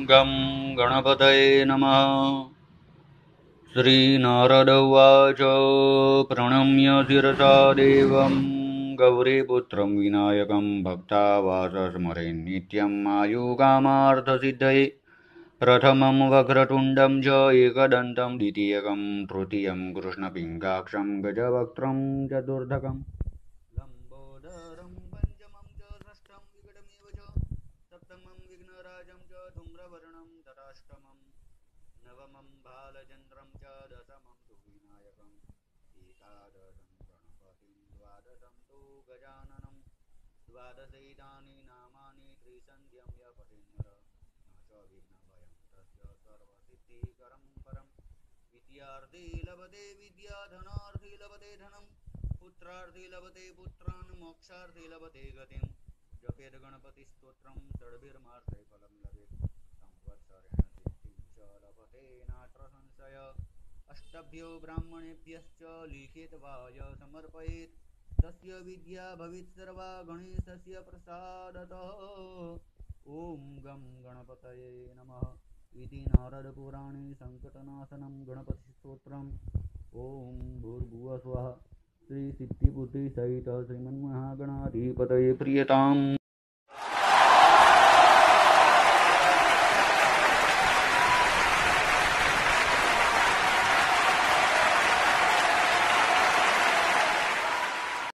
गं गणपतये नमः। श्रीनारद उवाच प्रणम्य शिरसा देवं गौरीपुत्रं विनायकं भक्तावासस्मरेन् नित्यम् आयुकामार्थसिद्धये। प्रथमं वक्रतुण्डं च एकदन्तं द्वितीयकं तृतीयं कृष्णपिङ्गाक्षं गजवक्त्रं चतुर्थकम् लम्बोदरं पञ्चमं च षष्ठं विकटमेव च सप्तमं विघ्नराजं च धूम्रवर्णं तथाष्टमं नवमं बालचन्द्रं च दशमं तु विनायकम् एकादशं गणपतिं द्वादशं तु गजाननं द्वादशैतानि नामानि त्रिसन्ध्यं यपठेन्नर न च विघ्नभयं तस्य सर्वसिद्धिकरं परम्। विद्यार्थी लभते विद्या धनार्थी लभते धनं पुत्रार्थी लभते पुत्रान् मोक्षार्थी लभते गतिं जपेद गणपतिस्तोत्रं षड्भिर्मार्थे फलं लभेत् संवत्सरेण सिद्धिं च लभते नात्र संशय। अष्टभ्यो ब्राह्मणेभ्यश्च लिखित वाय समर्पयेत् तस्य विद्या भवेत् सर्वा गणेशस्य प्रसादतः। ॐ गं गणपतये नमः इति नारदपुराणे संकटनाशनं गणपतिस्तोत्रम्। ॐ भूर्भुवः स्वः श्रीसिद्धिबुद्धिसहित श्रीमन्महागणाधिपतये प्रीयताम्।